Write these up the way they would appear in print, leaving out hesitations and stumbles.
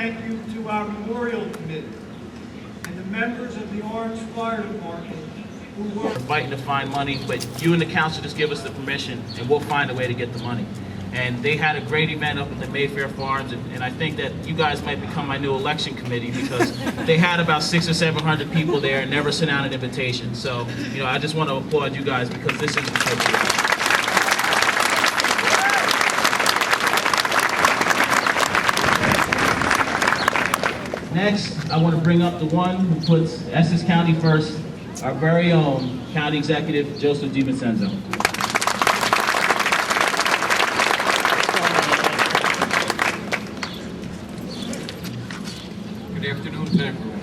thank you to our Memorial Committee and the members of the Orange Fire Department who were fighting to find money, but you and the council just give us the permission and we'll find a way to get the money. And they had a great event up at the Mayfair Farms, and I think that you guys might become my new election committee because they had about 600 or 700 people there and never sent out an invitation. So, you know, I just want to applaud you guys because this is appropriate. Next, I want to bring up the one who puts Essex County first, our very own County Executive, Joseph DiVincenzo. Good afternoon to everyone.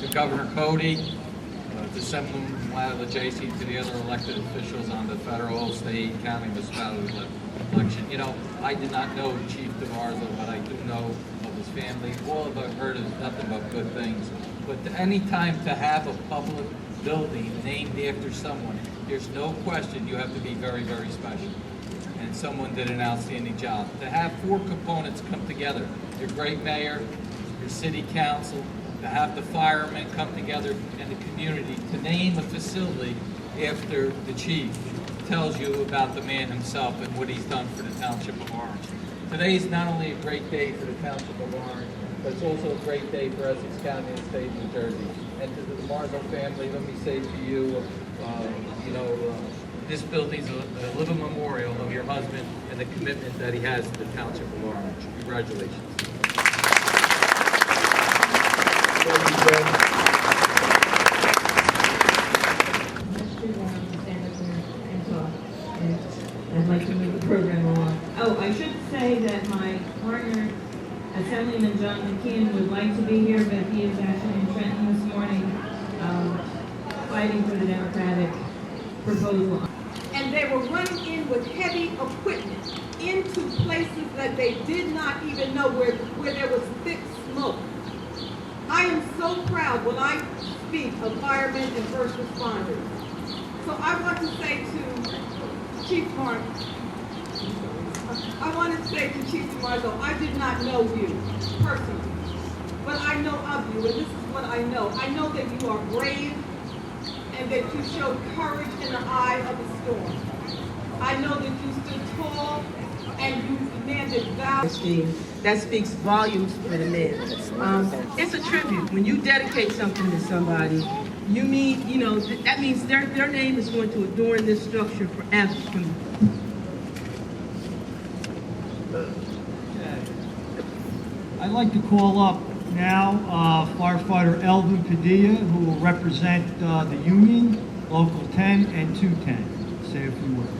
To Governor Cody, to Assemblyman LaJacy, to the other elected officials on the federal, state, county, municipality election. You know, I did not know Chief DeMarzo, but I do know of his family. All of I've heard is nothing but good things. But any time to have a public building named after someone, there's no question you have to be very, very special. And someone did an outstanding job. To have four components come together, your great mayor, your city council, to have the firemen come together and the community to name a facility after the chief tells you about the man himself and what he's done for the Township of Orange. Today is not only a great day for the Township of Orange, but it's also a great day for Essex County and the state of New Jersey. And to the DeMarzo family, let me say to you, this building's a living memorial of your husband and the commitment that he has to the Township of Orange. Congratulations. I'd like to move the program along. Oh, I should say that my partner, Assemblyman John McKeon, would like to be here, but he is actually in Trenton this morning, fighting for the Democratic proposal. And they were running in with heavy equipment into places that they did not even know where there was thick smoke. I am so proud when I speak of firemen and first responders. So I want to say to Chief Mark, I want to say to Chief DeMarzo, I did not know you personally, but I know of you, and this is what I know. I know that you are brave and that you showed courage in the eye of the storm. I know that you stood tall and you demanded value. That speaks volumes for the man. It's a tribute. When you dedicate something to somebody, you mean, you know, that means their name is going to adorn this structure forever. I'd like to call up now firefighter Elvin Padilla, who will represent the union, Local 10 and 210. Say a few words.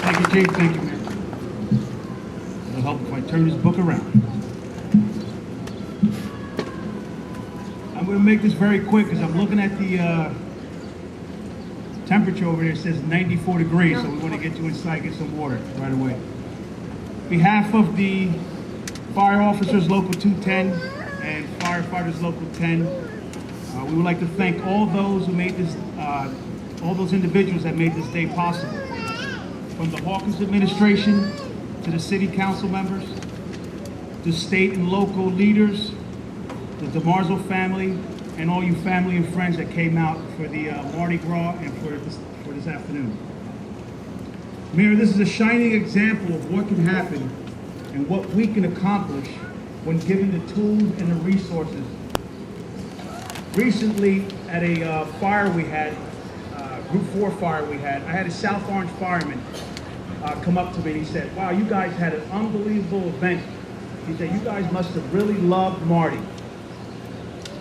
Thank you, Chief. Thank you, Mayor. It'll help if I turn this book around. I'm going to make this very quick because I'm looking at the temperature over there. It says 94 degrees, so we want to get you inside, get some water right away. On behalf of the fire officers, Local 210, and firefighters, Local 10, we would like to thank all those who made this, all those individuals that made this day possible. From the Hawkins administration to the city council members, the state and local leaders, the DeMarzo family, and all you family and friends that came out for the Mardi Gras and for this afternoon. Mayor, this is a shining example of what can happen and what we can accomplish when given the tools and the resources. Recently, at a fire we had, Group 4 fire we had, I had a South Orange fireman come up to me and he said, wow, you guys had an unbelievable event. He said, you guys must have really loved Marty.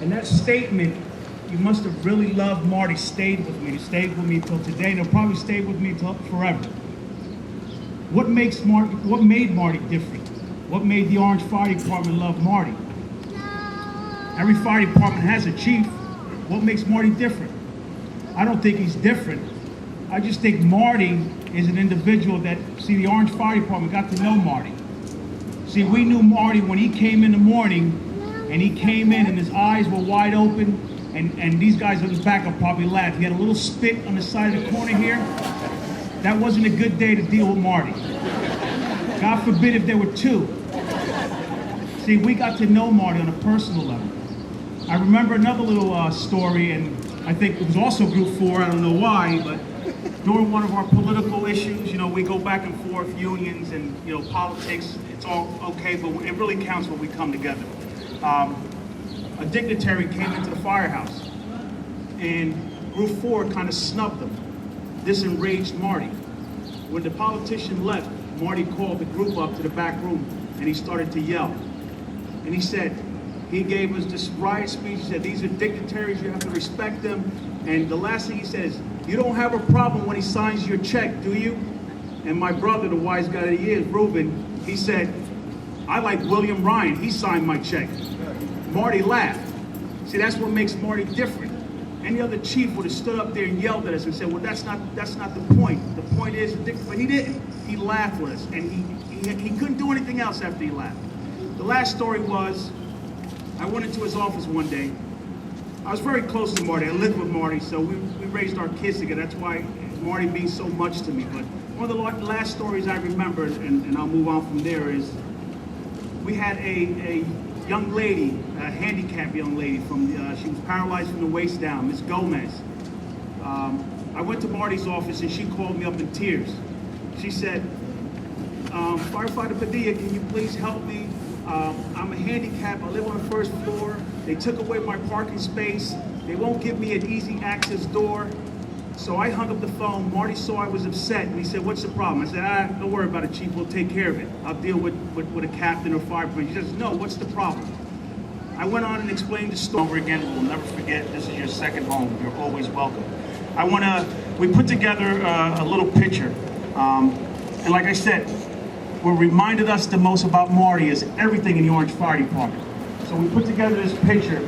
And that statement, you must have really loved Marty, stayed with me. He stayed with me till today, and he'll probably stay with me till forever. What made Marty different? What made the Orange Fire Department love Marty? Every fire department has a chief. What makes Marty different? I don't think he's different. I just think Marty is an individual that, see, the Orange Fire Department got to know Marty. See, we knew Marty when he came in the morning, and he came in and his eyes were wide open, and these guys on his back will probably laugh. He had a little spit on the side of the corner here. that wasn't a good day to deal with Marty. God forbid if there were two. See, we got to know Marty on a personal level. I remember another little story, and I think it was also Group 4, I don't know why, but during one of our political issues, you know, we go back and forth, unions and, you know, politics, it's all okay, but it really counts when we come together. A dignitary came into the Firehouse, and Group 4 kind of snubbed him. This enraged Marty. When the politician left, Marty called the group up to the back room, and he started to yell. And he said, he gave us this riot speech. He said, these are dignitaries, you have to respect them. And the last thing he said is, you don't have a problem when he signs your check, do you? And my brother, the wise guy that he is, Ruben, he said, I like William Ryan, he signed my check. Marty laughed. See, that's what makes Marty different. Any other chief would have stood up there and yelled at us and said, well, that's not the point. The point is, but he didn't. He laughed with us, and he couldn't do anything else after he laughed. The last story was, I went into his office one day. I was very close to Marty. I lived with Marty, so we raised our kids together. That's why Marty means so much to me. But one of the last stories I remember, and I'll move on from there, is we had a young lady, a handicapped young lady, she was paralyzed from the waist down, Miss Gomez. I went to Marty's office, and she called me up in tears. She said, Firefighter Padilla, can you please help me? I'm a handicap, I live on the first floor. They took away my parking space. They won't give me an easy access door. So I hung up the phone. Marty saw I was upset, and he said, what's the problem? I said, don't worry about it, Chief, we'll take care of it. I'll deal with a captain or fire department. He says, no, what's the problem? I went on and explained the story over again. We'll never forget, this is your second home. You're always welcome. We put together a little picture. And like I said, what reminded us the most about Marty is everything in the Orange Fire Department. So we put together this picture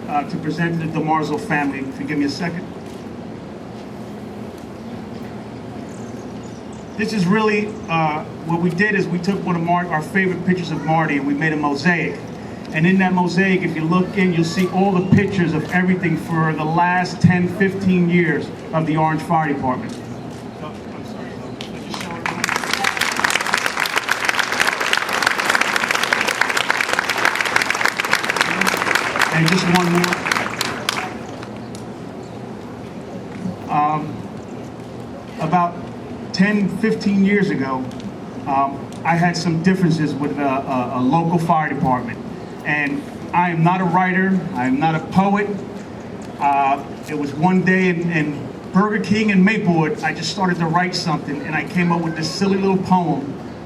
to present to the DeMarzo family. If you give me a second. This is really, what we did is we took one of our favorite pictures of Marty, and we made a mosaic. And in that mosaic, if you look in, you'll see all the pictures of everything for the last 10, 15 years of the Orange Fire Department. And just one more. About 10, 15 years ago, I had some differences with a local fire department. And I am not a writer, I am not a poet. It was one day in Burger King in Maplewood, I just started to write something, and I came up with this silly little poem,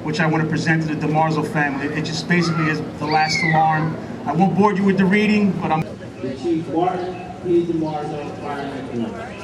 which I want to present to the DeMarzo family. It just basically is the last alarm. I won't bore you with the reading, but I'm... Chief Martin P. DeMarzo, Fireman Connect.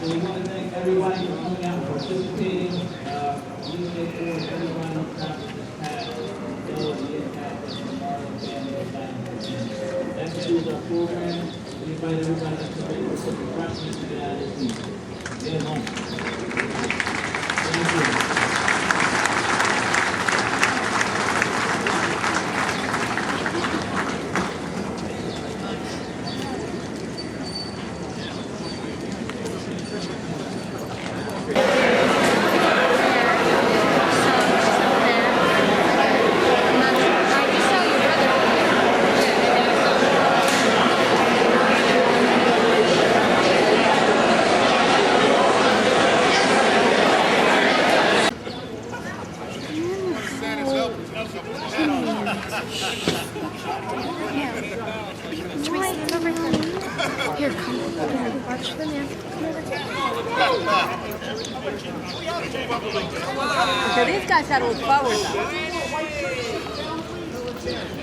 So we want to thank everybody for coming out and participating. Everyone on top of this pad knows the impact of the Marlin family of that. That concludes our program. We invite everybody to come in for refreshments to get out of this meeting. Get home. Thank you. Wait, over here. Here, come. Watch the man. Okay, these guys got to look forward though.